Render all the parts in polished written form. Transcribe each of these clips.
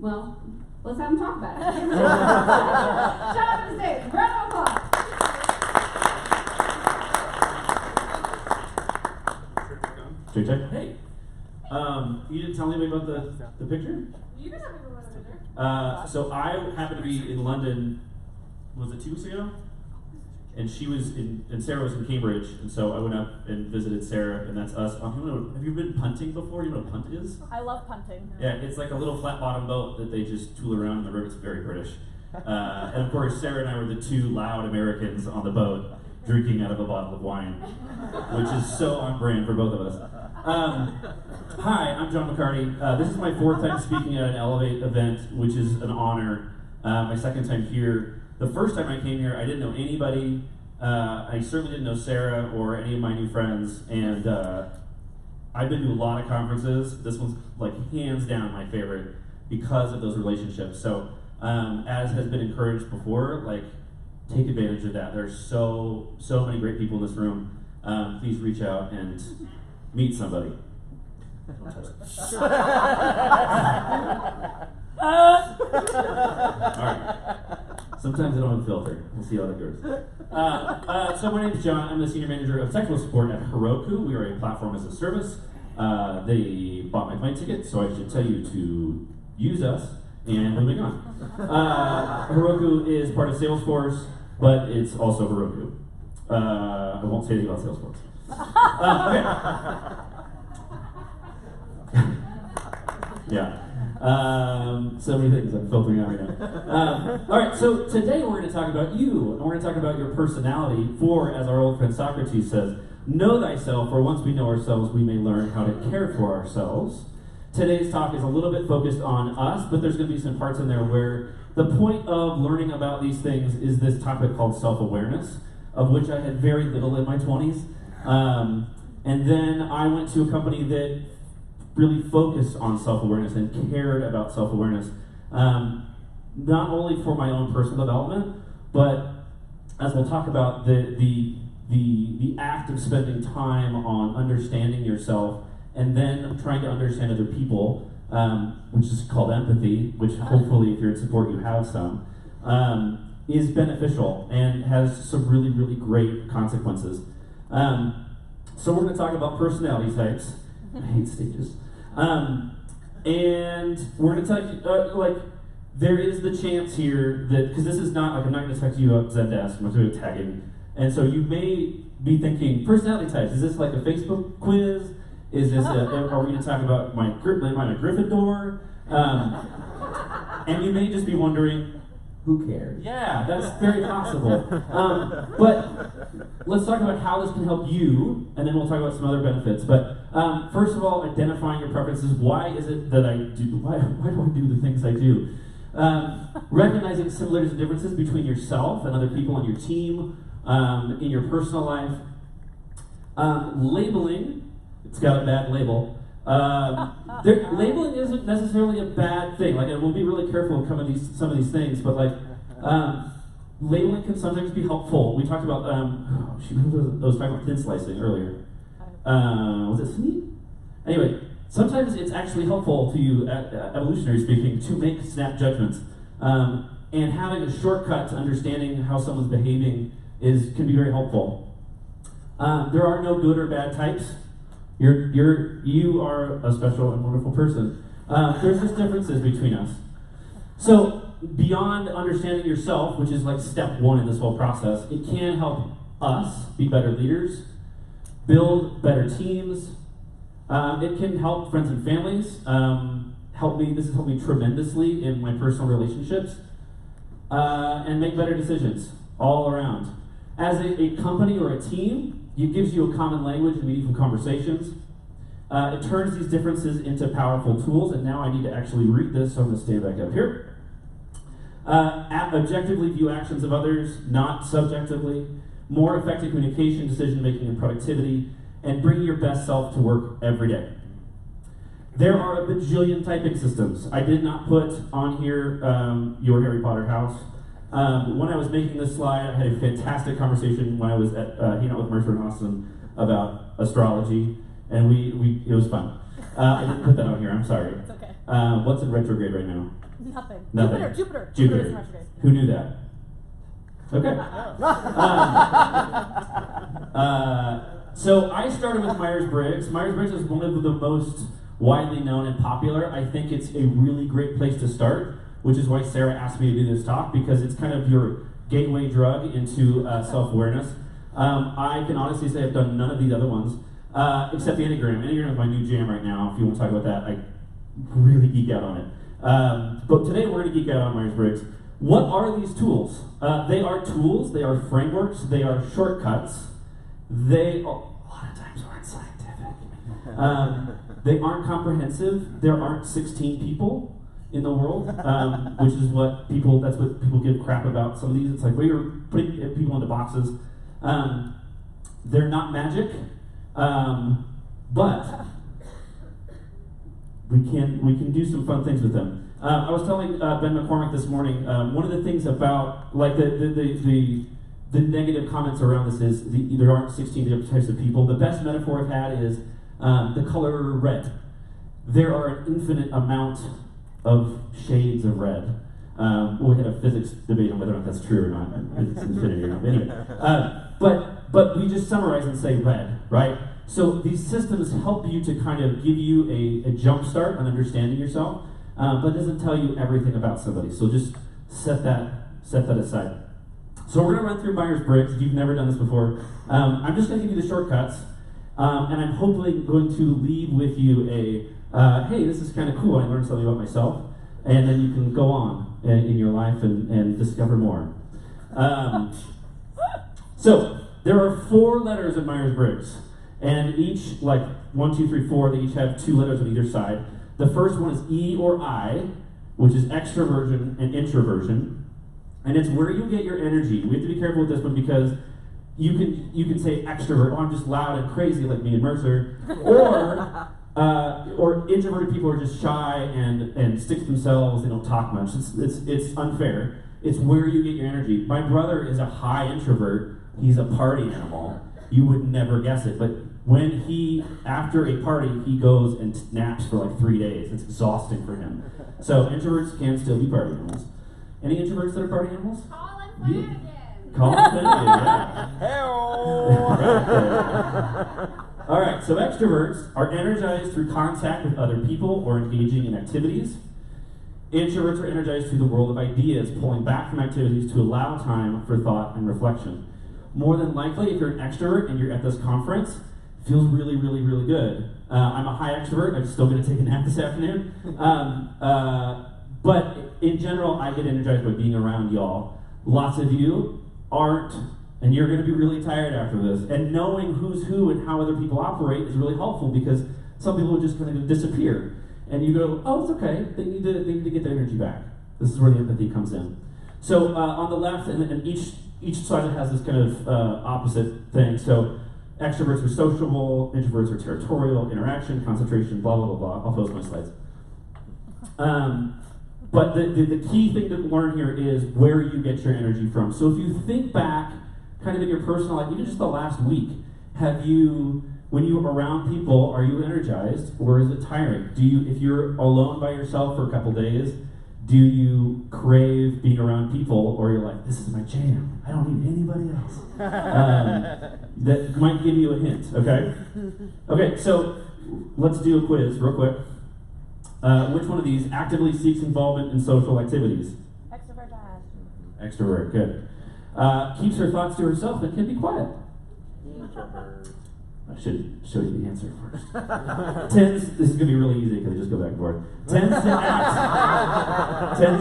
Well, let's have them talk about it. Shout out to the stage. Round of applause. Straight check. Hey, you didn't tell anybody about the picture? You can tell me about the picture. So I happened to be in London, was it 2 weeks ago? And she was and Sarah was in Cambridge, and so I went up and visited Sarah, and that's us. Have you been punting before? You know what a punt is? I love punting. Yeah, it's like a little flat-bottom boat that they just tool around in the river. It's very British. And of course, Sarah and I were the two loud Americans on the boat, drinking out of a bottle of wine, which is so on brand for both of us. Hi, I'm John McCartie. This is my 4th time speaking at an Elevate event, which is an honor. My 2nd time here. The first time I came here, I didn't know anybody. I certainly didn't know Sarah or any of my new friends. And I've been to a lot of conferences. This one's like hands down my favorite because of those relationships. So as has been encouraged before, like take advantage of that. There's so many great people in this room. Please reach out and meet somebody. All right. Sometimes I don't have a filter. We'll see how that goes. So my name is John. I'm the Senior Manager of Technical Support at Heroku. We are a platform as a service. They bought my plane ticket, so I should tell you to use us. And moving on. Heroku is part of Salesforce, but it's also Heroku. I won't say anything about Salesforce. Okay. Yeah. So many things I'm filtering out right now. All right, so today we're going to talk about you, and we're going to talk about your personality. For, as our old friend Socrates says, know thyself, for once we know ourselves, we may learn how to care for ourselves. Today's talk is a little bit focused on us, but there's going to be some parts in there where the point of learning about these things is this topic called self-awareness, of which I had very little in my 20s. And then I went to a company that really focused on self-awareness and cared about self-awareness, not only for my own personal development, but as we'll talk about, the act of spending time on understanding yourself and then trying to understand other people, which is called empathy, which hopefully if you're in support you have some, is beneficial and has some really, really great consequences. So we're going to talk about personality types. I hate stages. And we're going to tell you, there is the chance here that, because this is not, I'm not going to talk to you about Zendesk, I'm not going to tag in. And so you may be thinking, personality types, is this like a Facebook quiz? Is this are we going to talk about am I a Gryffindor? And you may just be wondering, who cares? Yeah, that's very possible. But let's talk about how this can help you, and then we'll talk about some other benefits. But first of all, identifying your preferences. Why is it that I do? Why do I do the things I do? Recognizing similarities and differences between yourself and other people on your team, in your personal life. Labeling. It's got a bad label. Labeling isn't necessarily a bad thing. And we'll be really careful with some of these things, but labeling can sometimes be helpful. We talked about, I was talking about thin slicing earlier. Was it sweet? Anyway, sometimes it's actually helpful to you, evolutionary speaking, to make snap judgments. And having a shortcut to understanding how someone's behaving can be very helpful. There are no good or bad types. You are a special and wonderful person. There's just differences between us. So beyond understanding yourself, which is like step 1 in this whole process, it can help us be better leaders, build better teams. It can help friends and families. This has helped me tremendously in my personal relationships, and make better decisions all around. As a company or a team, it gives you a common language and meaningful conversations. It turns these differences into powerful tools, and now I need to actually read this, so I'm going to stand back up here. Objectively view actions of others, not subjectively. More effective communication, decision-making, and productivity, and bring your best self to work every day. There are a bajillion typing systems. I did not put on here your Harry Potter house. When I was making this slide, I had a fantastic conversation when I was hanging out with Mercer and Austin about astrology, and it was fun. I didn't put that on here, I'm sorry. It's okay. What's in retrograde right now? Nothing. Nothing. Jupiter. Jupiter. Is in retrograde. Who knew that? Okay. So I started with Myers-Briggs. Myers-Briggs is one of the most widely known and popular. I think it's a really great place to start, which is why Sarah asked me to do this talk, because it's kind of your gateway drug into self-awareness. I can honestly say I've done none of these other ones, except the Enneagram. Enneagram is my new jam right now. If you want to talk about that, I really geek out on it. But today we're going to geek out on Myers-Briggs. What are these tools? They are tools, they are frameworks, they are shortcuts. They are, a lot of times aren't scientific. They aren't comprehensive. There aren't 16 people in the world, which is that's what people give crap about some of these. It's like, well, you're putting people into boxes. They're not magic, but we can do some fun things with them. I was telling Ben McCormick this morning, one of the things about like the negative comments around this is there aren't 16 different types of people. The best metaphor I've had is the color red. There are an infinite amount of shades of red. We had a physics debate on whether or not that's true or not. It's infinity or not. Anyway, but we just summarize and say red, right? So these systems help you to kind of give you a jump start on understanding yourself, but it doesn't tell you everything about somebody. So just set that aside. So we're going to run through Myers-Briggs. If you've never done this before, I'm just going to give you the shortcuts, and I'm hopefully going to leave with you hey, this is kind of cool. I learned something about myself, and then you can go on in your life and discover more. So there are 4 letters in Myers-Briggs, and each, like 1, 2, 3, 4, they each have 2 letters on either side. The first one is E or I, which is extroversion and introversion, and it's where you get your energy. We have to be careful with this one because you can say extrovert, oh, I'm just loud and crazy like me and Mercer, or introverted people are just shy and stick to themselves. They don't talk much. It's unfair. It's where you get your energy. My brother is a high introvert. He's a party animal. You would never guess it, but when after a party, he goes and naps for like 3 days. It's exhausting for him. So introverts can still be party animals. Any introverts that are party animals? Colin Flanagan. Colin Flanagan, yeah. All right, so extroverts are energized through contact with other people or engaging in activities. Introverts are energized through the world of ideas, pulling back from activities to allow time for thought and reflection. More than likely, if you're an extrovert and you're at this conference, it feels really, really, really good. I'm a high extrovert. I'm still going to take a nap this afternoon. But in general, I get energized by being around y'all. Lots of you aren't, and you're going to be really tired after this. And knowing who's who and how other people operate is really helpful because some people are just going to disappear. And you go, oh, it's okay. They need to get their energy back. This is where the empathy comes in. So on the left, and each side has this kind of opposite thing. So extroverts are sociable, introverts are territorial, interaction, concentration, blah, blah, blah, blah. I'll post my slides. But the key thing to learn here is where you get your energy from. So if you think back kind of in your personal life, even just the last week, when you are around people, are you energized or is it tiring? If you're alone by yourself for a couple days, do you crave being around people, or you're like, this is my jam, I don't need anybody else? That might give you a hint, okay? Okay, so let's do a quiz real quick. Which one of these actively seeks involvement in social activities? Extrovert. Extrovert, good. Keeps her thoughts to herself and can be quiet. I should show you the answer first. This is going to be really easy because I just go back and forth. Tends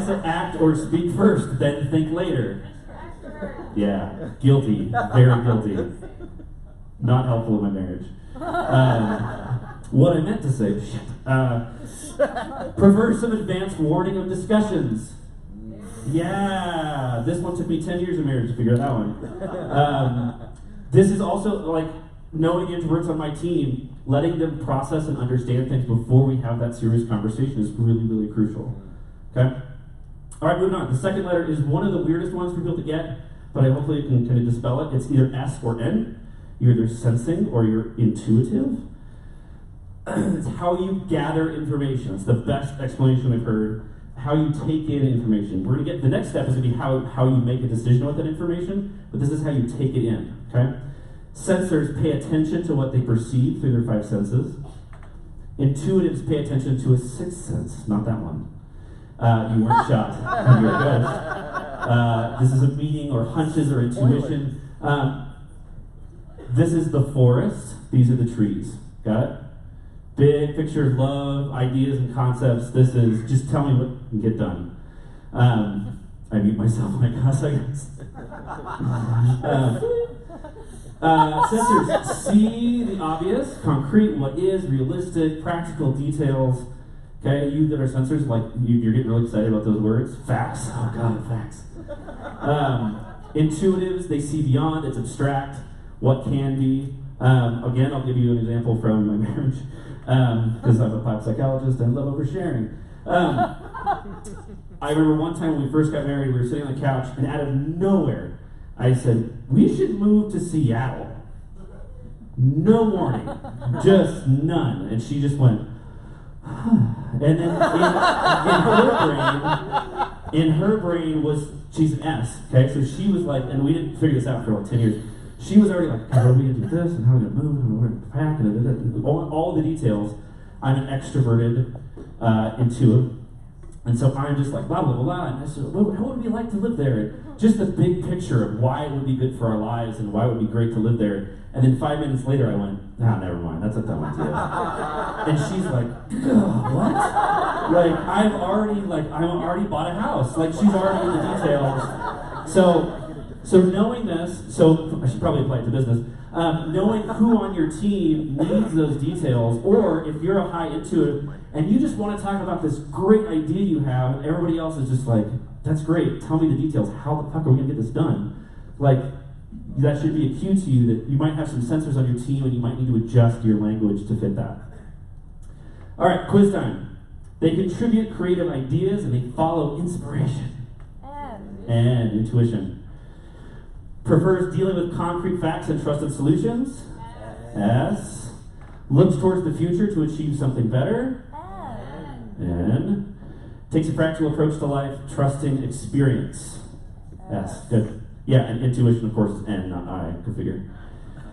to act or speak first, then think later. Yeah, guilty, very guilty. Not helpful in my marriage. What I meant to say, prefers some advanced warning of discussions. Yeah, this one took me 10 years of marriage to figure out that one. This is also like knowing the introverts on my team, letting them process and understand things before we have that serious conversation is really, really crucial. Okay? All right, moving on. The second letter is one of the weirdest ones for people to get, but I hopefully can kind of dispel it. It's either S or N. You're either sensing or you're intuitive. it's how you gather information. It's the best explanation I've heard. How you take in information. We're gonna get, the next step is gonna be how you make a decision with that information, but this is how you take it in, okay? Sensors pay attention to what they perceive through their 5 senses. Intuitives pay attention to a 6th sense, not that one. You weren't shot. You're good. This is a meaning or hunches or intuition. This is the forest. These are the trees. Got it? Big picture of love, ideas and concepts. This is just tell me what can get done. I mute myself when I cuss, I guess. Sensors see the obvious, concrete, what is, realistic, practical details. Okay, you that are sensors, like you're getting really excited about those words. Facts. Oh God, facts. Intuitives, they see beyond. It's abstract. What can be. Again, I'll give you an example from my marriage. Because I'm a pop psychologist and I love oversharing. I remember one time when we first got married, we were sitting on the couch, and out of nowhere, I said, we should move to Seattle. No warning, just none. And she just went, and then in her brain was, she's an S, okay? So she was like, and we didn't figure this out for like 10 years. She was already like, how are we gonna do this, and how are we gonna move, and we're gonna pack, and all the details. I'm an extroverted intuitive, and so I'm just like, blah, blah, blah, blah. And I said, how would we like to live there? And just the big picture of why it would be good for our lives, and why it would be great to live there. And then 5 minutes later, I went, never mind, that's a dumb idea. And she's like, what? Like, I've already bought a house. Like, she's already in the details. So knowing this, so I should probably apply it to business, knowing who on your team needs those details, or if you're a high intuitive and you just want to talk about this great idea you have, and everybody else is just like, that's great, tell me the details, how the fuck are we going to get this done? Like, that should be a cue to you that you might have some sensors on your team and you might need to adjust your language to fit that. All right, quiz time. They contribute creative ideas and they follow inspiration. And intuition. Prefers dealing with concrete facts and trusted solutions. S. Looks towards the future to achieve something better. N. Takes a practical approach to life, trusting experience. S. Good. Yeah, and intuition, of course, is N, not I. Go figure.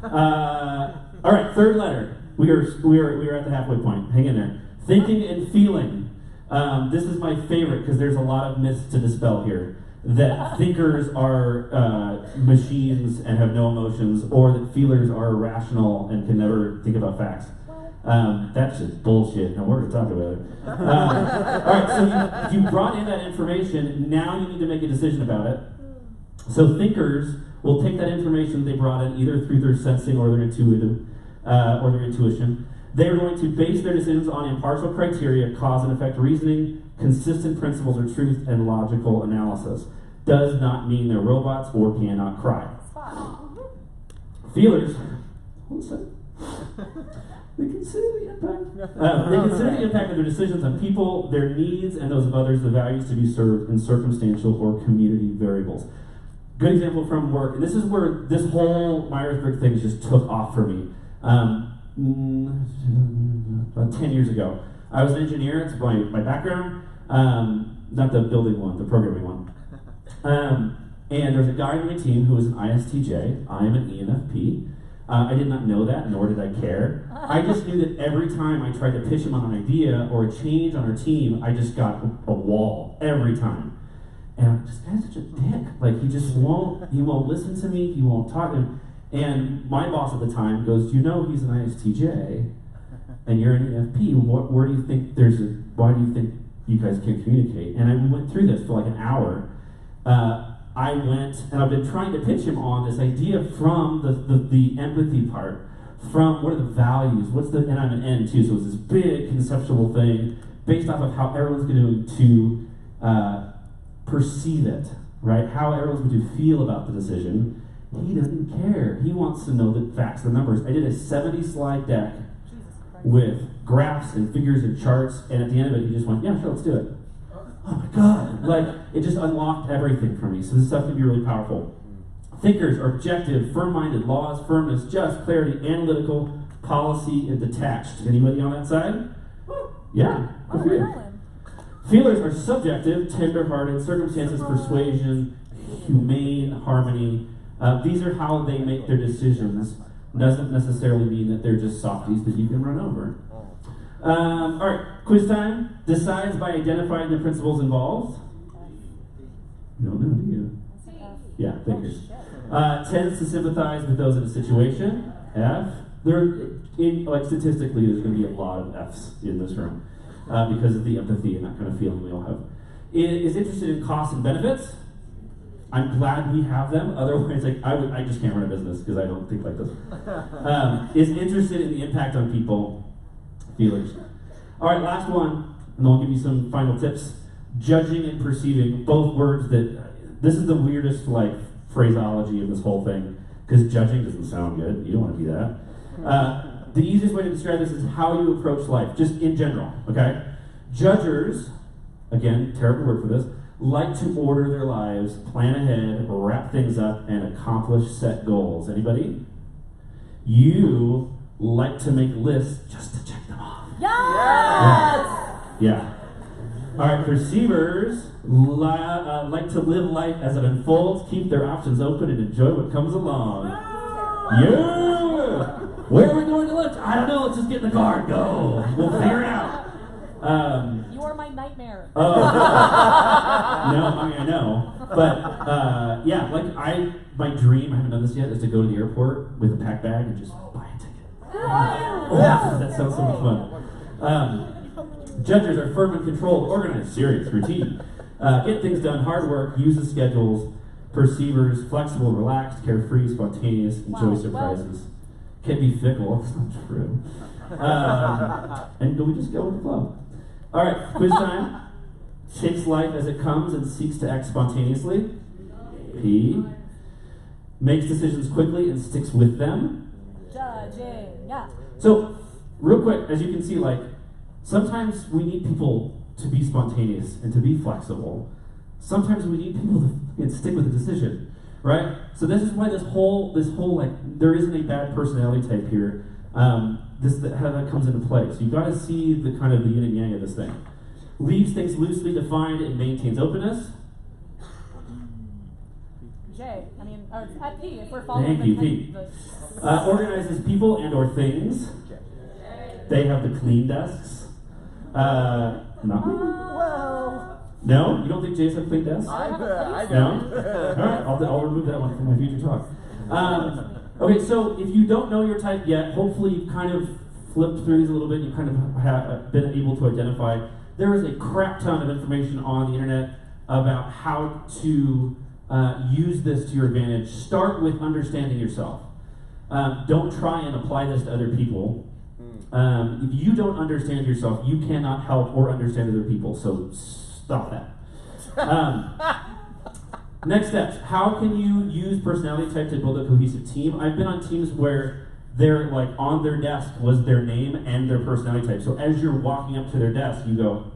All right, third letter. We are at the halfway point. Hang in there. Thinking and feeling. This is my favorite because there's a lot of myths to dispel here. That thinkers are machines and have no emotions, or that feelers are irrational and can never think about facts. That's just bullshit, and we're going to talk about it. All right, so you brought in that information, now you need to make a decision about it. So thinkers will take that information they brought in either through their sensing or their intuitive, or their intuition. They're going to base their decisions on impartial criteria, cause and effect reasoning, consistent principles of truth, and logical analysis. Does not mean they're robots or cannot cry. Feelers, hold a second. They consider the impact of their decisions on people, their needs, and those of others, the values to be served, in circumstantial or community variables. Good example from work, and this is where this whole Myers-Briggs thing just took off for me. About 10 years ago, I was an engineer. It's my background, not the building one, the programming one. And there's a guy on my team who was an ISTJ. I am an ENFP. I did not know that, nor did I care. I just knew that every time I tried to pitch him on an idea or a change on our team, I just got a wall every time. And this guy's such a dick. Like, he won't listen to me, he won't talk to me. And my boss at the time goes, you know he's an ISTJ, and you're an ENFP, why do you think you guys can't communicate? And I went through this for like an hour. I went, and I've been trying to pitch him on this idea from the empathy part, from what are the values, and I'm an N too, so it's this big conceptual thing based off of how everyone's going to perceive it, right? How everyone's going to feel about the decision. He doesn't care. He wants to know the facts, the numbers. I did a 70-slide deck with graphs and figures and charts, and at the end of it, he just went, yeah, sure, let's do it. Oh my God, like, it just unlocked everything for me. So this stuff can be really powerful. Thinkers are objective, firm-minded, laws, firmness, just, clarity, analytical, policy, and detached. Anybody on that side? Yeah, good for we're you. going. Feelers are subjective, tender-hearted, circumstances, persuasion, humane, harmony. These are how they make their decisions. Doesn't necessarily mean that they're just softies that you can run over. All right, quiz time. Decides by identifying the principles involved. You don't know, do you? Yeah, thinkers. Tends to sympathize with those in a situation. F. Statistically, there's going to be a lot of Fs in this room because of the empathy and that kind of feeling we all have. Is interested in costs and benefits. I'm glad we have them. Otherwise, I just can't run a business because I don't think like this. Is interested in the impact on people. Feelers. All right, last one, and I'll give you some final tips. Judging and perceiving, both words that, this is the weirdest phraseology of this whole thing, because judging doesn't sound good. You don't want to be that. The easiest way to describe this is how you approach life, just in general, okay? Judgers, again, terrible word for this, like to order their lives, plan ahead, wrap things up, and accomplish set goals. Anybody? You like to make lists just to check them off. Yes! Yeah. All right, perceivers like to live life as it unfolds, keep their options open, and enjoy what comes along. Yeah! Where are we going to lunch? I don't know. Let's just get in the car and go. We'll figure it out. You are my nightmare. Oh. No, I know. But, yeah, my dream, I haven't done this yet, is to go to the airport with a pack bag and just buy a ticket. Oh, that sounds so much fun. Judges are firm and controlled, organized, serious, routine. Get things done, hard work, uses schedules. Perceivers, flexible, relaxed, carefree, spontaneous, enjoy surprises. Can be fickle, that's not true. And we just go with the flow. All right, quiz time. Takes life as it comes and seeks to act spontaneously. P. Makes decisions quickly and sticks with them. Judging, yeah. So, real quick, as you can see, sometimes we need people to be spontaneous and to be flexible. Sometimes we need people to stick with a decision, right? So this is why this whole there isn't a bad personality type here. How that comes into play. So you've got to see the kind of the yin and yang of this thing. Leaves things loosely defined and maintains openness. J. It's at P if we're following. Thank you, P. Organizes people and or things. They have the clean desks. Not me. Whoa. No? You don't think Jay's have clean desks? I No? don't. Alright, I'll remove that one from my future talk. Okay, so if you don't know your type yet, hopefully you've kind of flipped through these a little bit, you've kind of have been able to identify. There is a crap ton of information on the internet about how to use this to your advantage. Start with understanding yourself. Don't try and apply this to other people. If you don't understand yourself, you cannot help or understand other people, so stop that. Next steps. How can you use personality type to build a cohesive team? I've been on teams where they're on their desk was their name and their personality type. So as you're walking up to their desk, you go,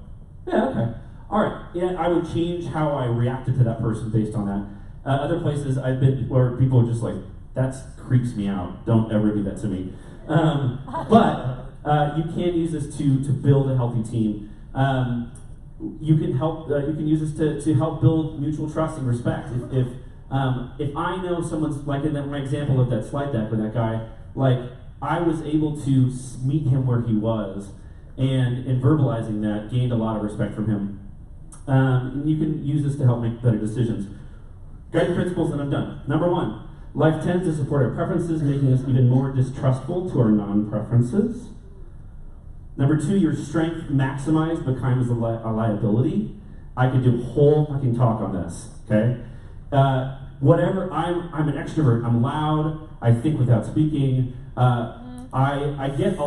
yeah, okay. All right. Yeah, I would change how I reacted to that person based on that. Other places I've been where people are just that creeps me out. Don't ever do that to me. But you can use this to build a healthy team. You can help. You can use this to help build mutual trust and respect. If I know someone's in my example of that slide deck with that guy, I was able to meet him where he was, and in verbalizing that, gained a lot of respect from him. And you can use this to help make better decisions. Guiding principles, and I'm done. Number 1, life tends to support our preferences, making us even more distrustful to our non-preferences. Number 2, your strength maximized becomes a liability. I could do a whole fucking talk on this, okay? Whatever, I'm an extrovert, I'm loud, I think without speaking. I've gotten a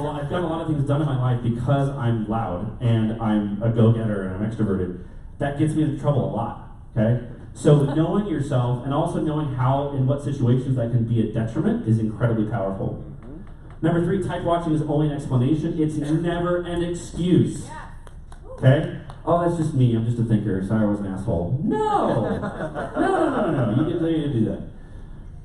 lot of things done in my life because I'm loud and I'm a go-getter and I'm extroverted. That gets me into trouble a lot, okay? So knowing yourself and also knowing how, in what situations that can be a detriment is incredibly powerful. Number 3, type watching is only an explanation. It's never an excuse. Okay? Oh, that's just me. I'm just a thinker. Sorry, I was an asshole. No! No. You get to do that.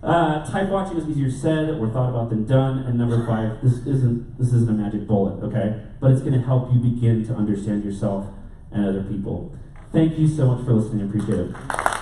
Type watching is easier said or thought about than done. And number 5, this isn't a magic bullet, okay? But it's going to help you begin to understand yourself and other people. Thank you so much for listening. I appreciate it.